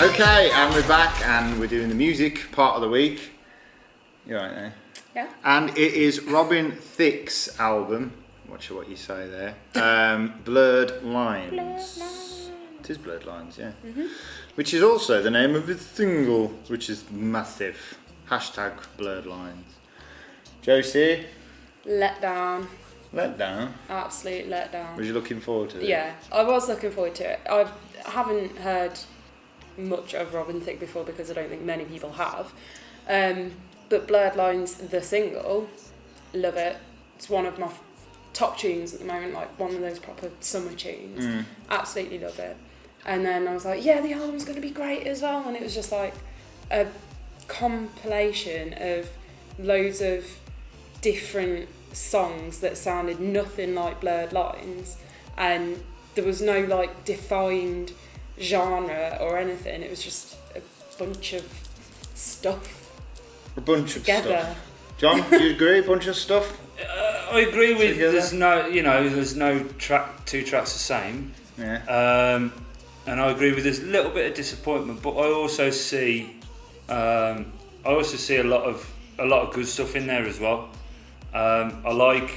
Okay, and we're back, and we're doing the music part of the week. You're right there. Yeah. And it is Robin Thicke's album. Not sure what you say there. Blurred Lines. It is Blurred Lines, yeah. Mm-hmm. Which is also the name of his single, which is massive. Hashtag Blurred Lines. Josie? Let down. Let down? Absolute let down. Was you looking forward to it? Yeah, I was looking forward to it. I haven't heard much of Robin Thicke before because I don't think many people have. But Blurred Lines, the single, love it. It's one of my top tunes at the moment, like one of those proper summer tunes. Absolutely love it. And then I was like, yeah, the album's going to be great as well. And it was just like a compilation of loads of different songs that sounded nothing like Blurred Lines. And there was no like defined genre or anything. It was just a bunch of stuff. A bunch of together. Stuff. John, do you agree? A bunch of stuff? I agree with there's no two tracks the same. Yeah. And I agree with there's a little bit of disappointment, but I also see a lot of good stuff in there as well. I like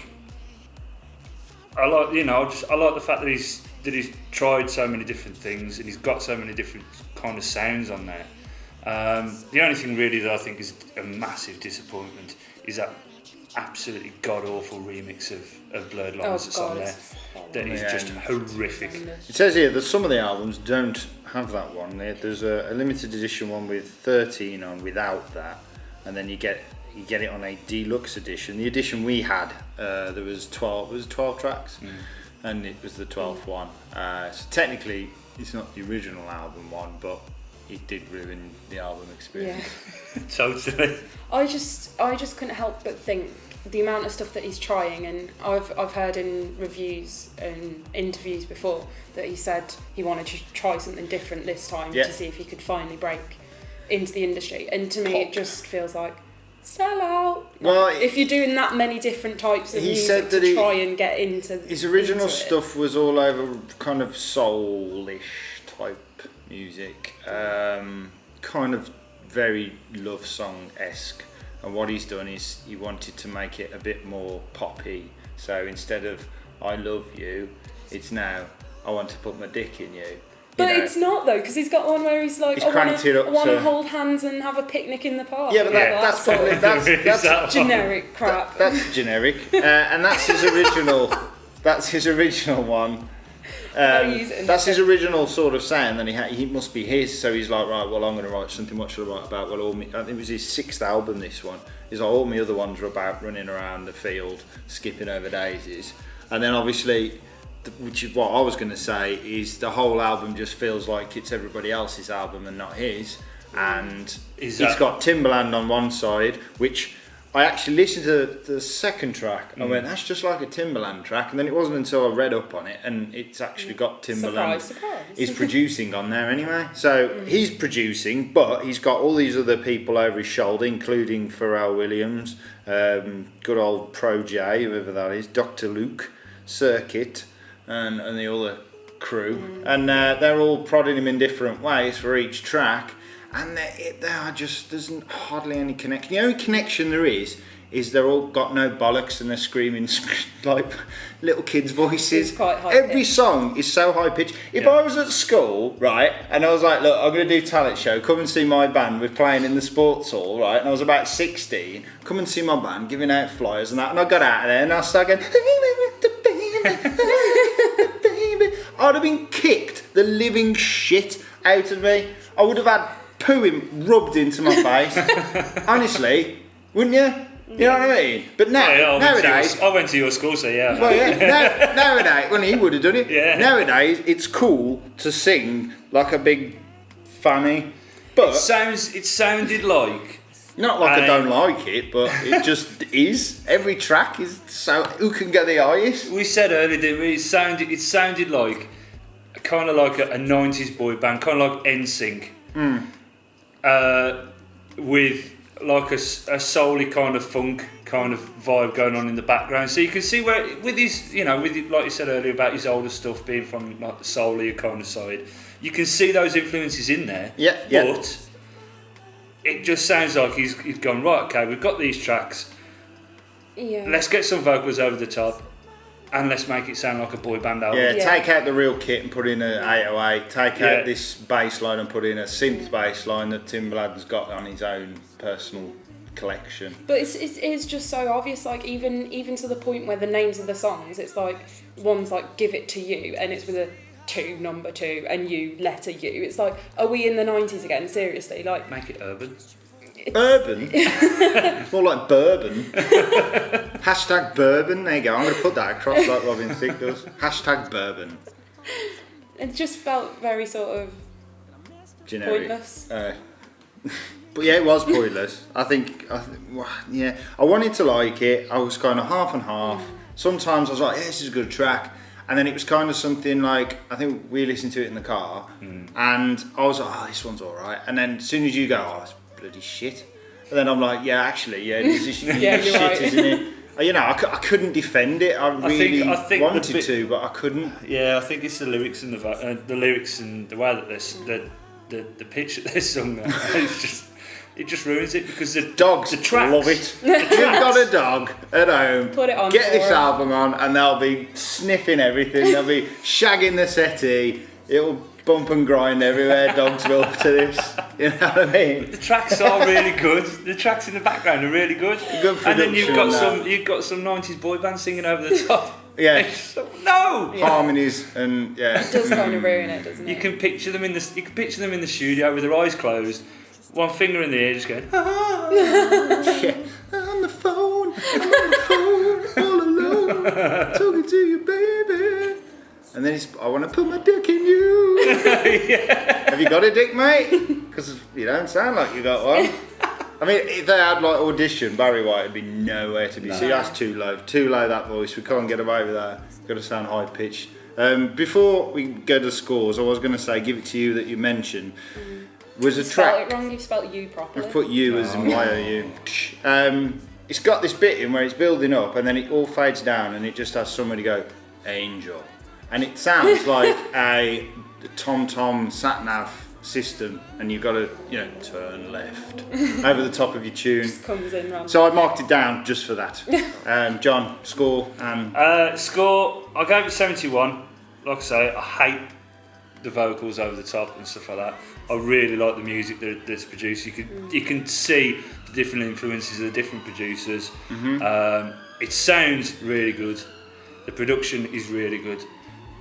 the fact that he's tried so many different things and he's got so many different kind of sounds on there. The only thing really that I think is a massive disappointment is that absolutely god-awful remix of Blurred Lines that's on there. That is just horrific. It says here that some of the albums don't have that one. There's a limited edition one with 13 on without that, and then you get it on a deluxe edition. The edition we had, there was 12. It was 12 tracks, and it was the 12th one. So technically, it's not the original album one, but it did ruin the album experience. Yeah. Totally. I just couldn't help but think the amount of stuff that he's trying, and I've heard in reviews and interviews before that he said he wanted to try something different this time to see if he could finally break into the industry. And to me, it just feels like sell out. Well, if you're doing that many different types of music said that to try and get into his original stuff was all over kind of soul-ish type music, kind of very love song-esque, and what he's done is he wanted to make it a bit more poppy. So instead of I love you, it's now I want to put my dick in you. But it's not though, because he's got one where he's like, I want to hold hands and have a picnic in the park. Yeah, but that's generic crap. That's generic, and that's his original. That's his original one. That's his original sort of sound, and he must be his. So he's like, right, well, I'm going to write something. What should I write about? Well, it was his 6th album. This one. He's like, all my other ones are about running around the field, skipping over daisies, and then obviously, which is what I was going to say, is the whole album just feels like it's everybody else's album and not his. And it's got Timbaland on one side, which I actually listened to the second track and I went, that's just like a Timbaland track. And then it wasn't until I read up on it and it's actually got Timbaland is producing on there anyway. So he's producing, but he's got all these other people over his shoulder, including Pharrell Williams, good old Pro J, whoever that is, Dr. Luke, Circuit, and the other crew. And they're all prodding him in different ways for each track. And there's hardly any connection. The only connection there is they're all got no bollocks and they're screaming like little kids' voices. It's quite high Every pitched. song is so high pitched. If I was at school, right, and I was like, look, I'm going to do talent show, come and see my band, we're playing in the sports hall, right, and I was about 16, come and see my band, giving out flyers and that, and I got out of there and I started going, I'd have been kicked the living shit out of me. I would have had poo rubbed into my face. Honestly, wouldn't you? You know what I mean? But nowadays... I went to your school, so yeah. Well, yeah. Nowadays, well, he would have done it. Yeah. Nowadays, it's cool to sing like a big fanny. But... It sounded like... Not like I don't like it, but it just is. Every track is so... Who can get the highest? We said earlier, didn't we? It sounded like... Kind of like a 90s boy band, kind of like NSYNC. With like a soul-y kind of funk kind of vibe going on in the background. So you can see where, with his, like you said earlier about his older stuff being from like the soulier kind of side, you can see those influences in there. Yeah. But it just sounds like he's gone, right, okay, we've got these tracks. Yeah. Let's get some vocals over the top and let's make it sound like a boy band album. Yeah, take out the real kit and put in an 808. Take out this bass line and put in a synth bass line that Timbaland's got on his own personal collection. But it's just so obvious, like even to the point where the names of the songs, it's like one's like Give It To You and it's with a 2, number 2, and you, letter U. It's like, are we in the 90s again? Seriously, like make it urban. Urban? It's more like bourbon. Hashtag bourbon. There you go. I'm going to put that across like Robin Thicke does. Hashtag bourbon. It just felt very sort of generic. Pointless. But yeah, it was pointless. I think, I wanted to like it. I was kind of half and half. Sometimes I was like, yeah, this is a good track. And then it was kind of something like, I think we listened to it in the car, and I was like, oh, this one's alright. And then as soon as you go, oh, it's bloody shit. And then I'm like, yeah, actually, this is shit, right. isn't it? I couldn't defend it. I really wanted to, but I couldn't. Yeah, I think it's the lyrics and the lyrics and the way that the pitch that they're sung. It just ruins it because the dogs tracks, love it. If you've got a dog at home, put it on, get this album on, and they'll be sniffing everything. They'll be shagging the settee. It'll bump and grind everywhere. Dogs will to this. You know what I mean? The tracks are really good. The tracks in the background are really good. Good production. And then you've got some 90s boy band singing over the top. Yeah. No. Yeah. Harmonies and It does kind of ruin it, doesn't it? You can picture them in the studio with their eyes closed, one finger in the air, just going. Yeah. On the phone, all alone, talking to you, baby. And then I want to put my dick in you. Yeah. Have you got a dick, mate? Because you don't sound like you got one. I mean, if they had like audition, Barry White would be nowhere to be seen. That's too low, that voice. We can't get away with that. Got to sound high pitched. Before we go to scores, I was going to say, Give It To You that you mentioned was a track. Spelled it wrong. You've spelled you properly. I've put you as in Y-O-U. It's got this bit in where it's building up and then it all fades down and it just has somebody go, Angel. And it sounds like a tom-tom sat-nav system and you've got to, turn left over the top of your tune. Just comes in random. So I marked it down just for that. John, score and... Score, I gave it 71. Like I say, I hate the vocals over the top and stuff like that. I really like the music that's produced. You can see the different influences of the different producers. It sounds really good. The production is really good.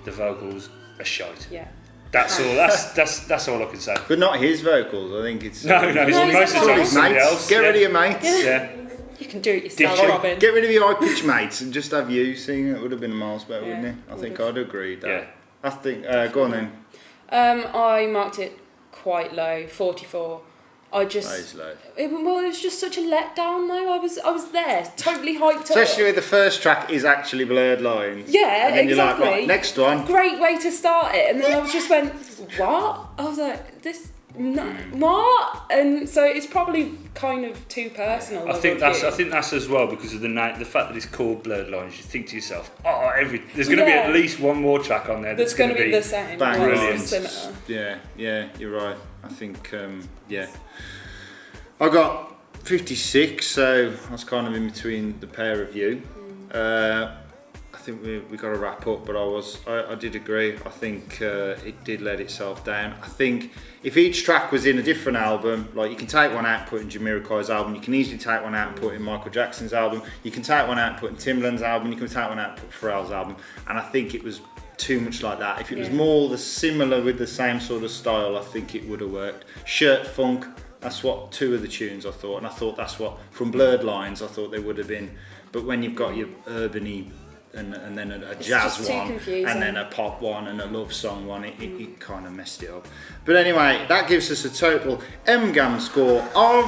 The vocals are shite. Yeah. That's all. That's all I can say. But not his vocals. I think it's no. Most of the time it's somebody else. Get rid of your mates. Yeah. You can do it yourself, Robin. Get rid of your high pitch mates and just have you sing. It would have been miles better, wouldn't it? I think I'd agree with that. Yeah. I think. Go on then. I marked it quite low, 44. That is low. It was just such a letdown though. I was there, totally hyped up. Especially with the first track is actually Blurred Lines. Yeah, and then exactly. You're like, right, next one. Great way to start it, and then I was just went, what? I was like, what? And so it's probably kind of too personal. I think that's as well because of the fact that it's called Blurred Lines. You think to yourself, there's going to be at least one more track on there that's going to be the same. Brilliant. Similar. Yeah, you're right. I think, I got 56, so I was kind of in between the pair of you. I think we got to wrap up, but I did agree. I think it did let itself down. I think if each track was in a different album, like you can take one out and put in Jamiroquai's album, you can easily take one out and put in Michael Jackson's album, you can take one out and put in Timbaland's album, you can take one out and put Pharrell's album, and I think it was too much like that. If it was more similar with the same sort of style, I think it would have worked. Shirt Funk, that's what 2 of the tunes I thought, and I thought that's what from Blurred Lines I thought they would have been. But when you've got your urban-y and then a jazz one and then a pop one and a love song one, it kind of messed it up. But anyway, that gives us a total MGAM score of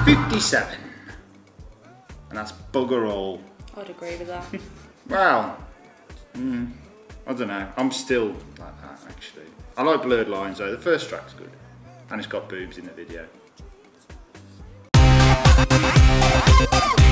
57, and that's bugger all. I'd agree with that. Well, I don't know. I'm still like that actually. I like Blurred Lines though. The first track's good, and it's got boobs in the video. Bye.